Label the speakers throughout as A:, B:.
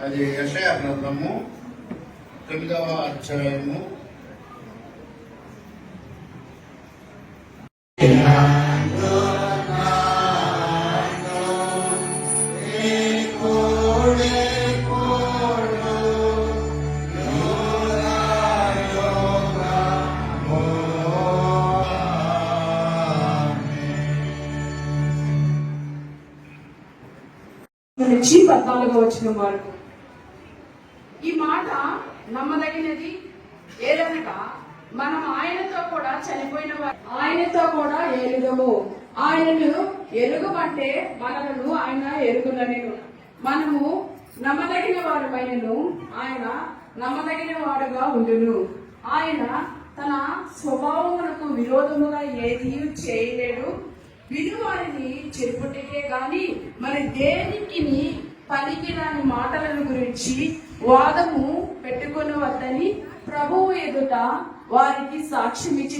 A: అది యెషయా గ్రంథము 9వ అధ్యాయము
B: 14వ వచనం వరకు. ఈ మాట నమ్మదగినది ఏదనగా, మనం ఆయనతో కూడా చనిపోయిన వారు, ఆయనతో కూడా ఎలుగము. ఆయనను ఎలుగమంటే మనలను ఆయన ఎరుగునను. మనము నమ్మదగిన వారమైనను ఆయన నమ్మదగిన వాడుగా ఉండును. ఆయన తన స్వభావమునకు విరోధముగా ఏది చేయలేడు. వినువారిని చెరుపుటకే గాని మరి దేనికి పనికిరాని మాటలను గురించి వాదము పెట్టుకుని వద్దని ప్రభువు ఎదుట వారికి సాక్ష్యం ఇచ్చి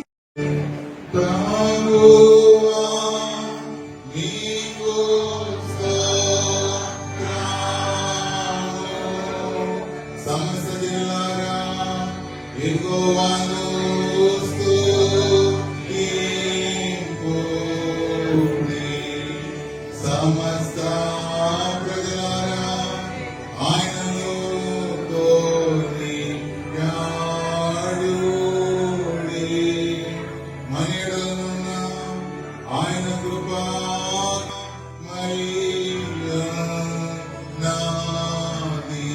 C: సమస్త ప్రజలారా ఆయనను తోడి యాడుడి. మనిడనున్న ఆయన కృప మరియు నాది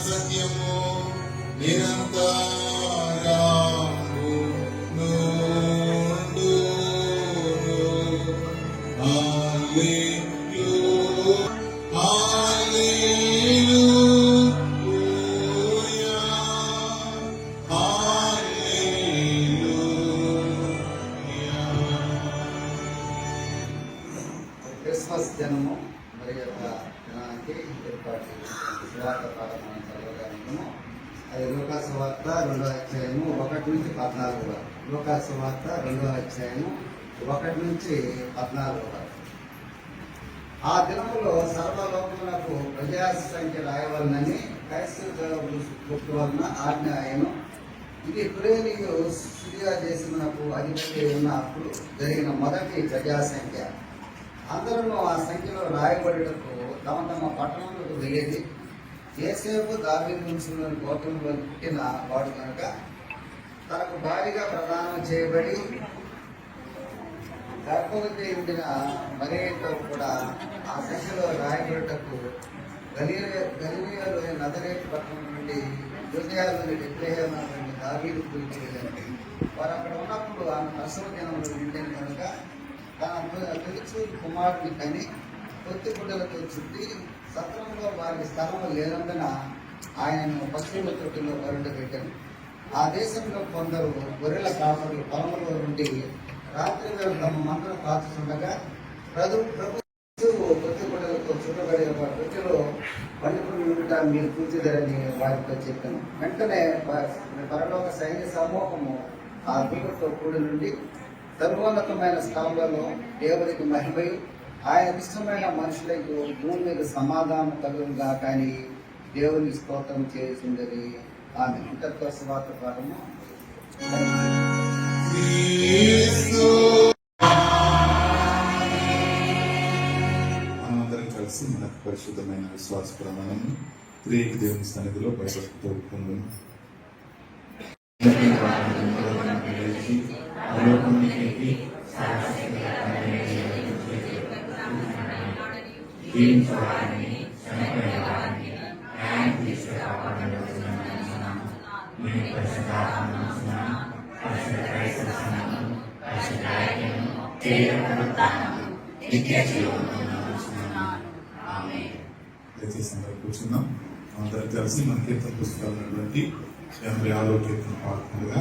C: సత్యము నిరంతరము నుండు.
D: క్రిస్మస్ దినము మరి యొక్క దినానికి ఏర్పాటు సువార్త పాఠం మనం చదవగా ఉన్నాము. అది లూకా సువార్త 2వ అధ్యాయము 1 నుంచి 14 వరకు. లూకా సువార్త 2వ అధ్యాయము 1 నుంచి 14 వరకు. ఆ దినములో సర్వలోకములకు ప్రజా సంఖ్య రాయవలనని క్రైస్తవ గుర్తు వలన ఆజ్ఞ ఆయను. ఇది కురేనియు సిరియా దేశమునకు అధిపతి ఉన్నప్పుడు జరిగిన మొదటి ప్రజా సంఖ్య. అందరూ ఆ సంఖ్యలో రాయబడుటకు తమ తమ పట్టణములకు వెళ్ళేది. యేసేపు దావీదు వంశంలోని గోత్రంలో పుట్టిన వాడు కనుక తనకు భారీగా ప్రదానం చేయబడి గర్భవతి ఉండిన మరియతో కూడా ఆ సంఖ్యలో రాయబడుటకు గలిలయలోని నజరేతు పట్టణం నుండి యూదయలోని బెత్లెహేము నుండి దావీదు గురించి వెళ్ళింది. వారు అక్కడ ఉన్నప్పుడు ఆమె ప్రసవ దినంలో నిండిన కనుక తన తొలిచూరు కుమారుని కని కొత్తి గుడ్డలతో చుట్టి సత్రంలో వారికి స్థలం లేనందున ఆయనను పశువుల తొట్టిలో వరుండబెట్టాను. ఆ దేశంలో కొందరు గొర్రెల కాపరులు పొలంలో నుండి రాత్రి వేళ తమ మంటలు కాచుతుండగా ప్రభు కొత్తి గుడ్డలతో చుట్టబడిన తొట్టిలో పండుకుని ఉండుట మీరు కూర్చుదరని వారితో చెప్పాను. వెంటనే పరలోక సైన్య సమూహము ఆ దీపంతో కూడి నుండి సర్వోన్నతమైన స్థలంలో దేవునికి మహిమయు ఆయన ఇష్టమైన మనుషులకు భూమి మీద సమాధానం కలుగుగా కానీ దేవుని స్తోత్రం చేసిందని ఆమె ఇంతతో సువార్త పాఠము.
C: మనందరం కలిసి మనకు పరిశుద్ధమైన విశ్వాస ప్రమాణం త్రియేక దేవుని సన్నిధిలో భయభక్తితో పొందును. దయచేసి అందరూ కూర్చున్నాం. అందరం కలిసి మన కీర్తన పుస్తకాలు ఉన్నటువంటి 86వ కీర్తన పాడుతుండగా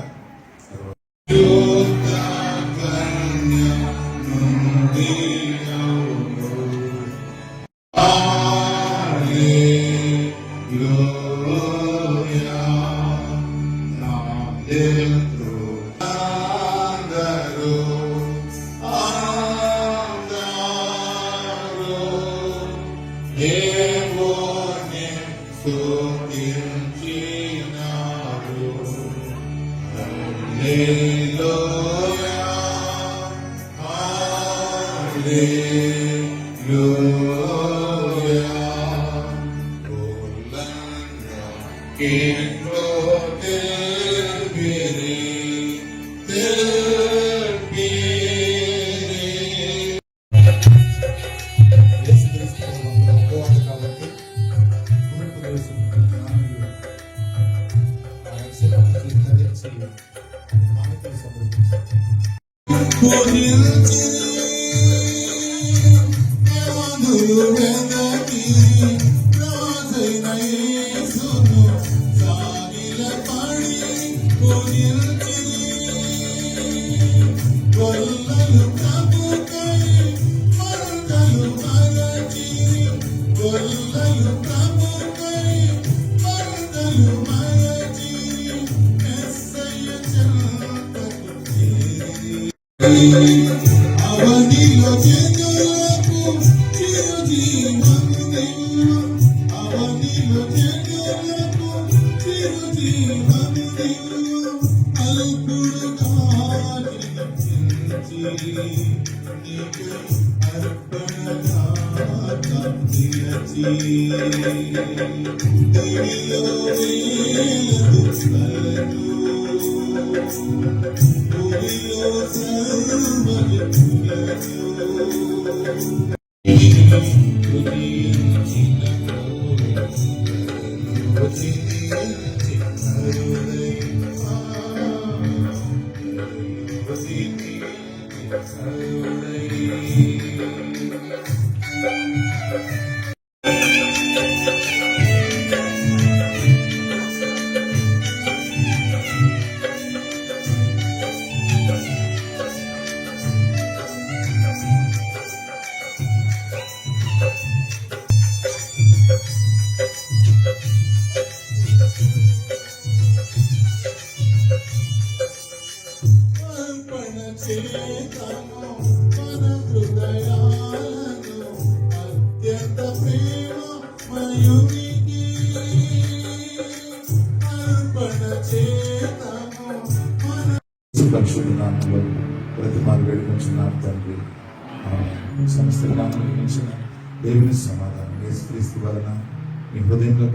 C: అవనిలో జనులకు చిరుజీవమునివ్వు, అవనిలో జనులకు చిరుజీవమునివ్వు, అల్పుడుగా నిలిచి నీకు అర్పణగా నిలిచి దివిలో వేల దుఃఖాలను పరిశుద్ధ నామంలో ప్రతిమాలు వేడుకొంచున్నాం తండ్రి. సమస్త జ్ఞానం మించిన దేవుని సమాధానం యేసుక్రీస్తు వలన మీ హృదయంలో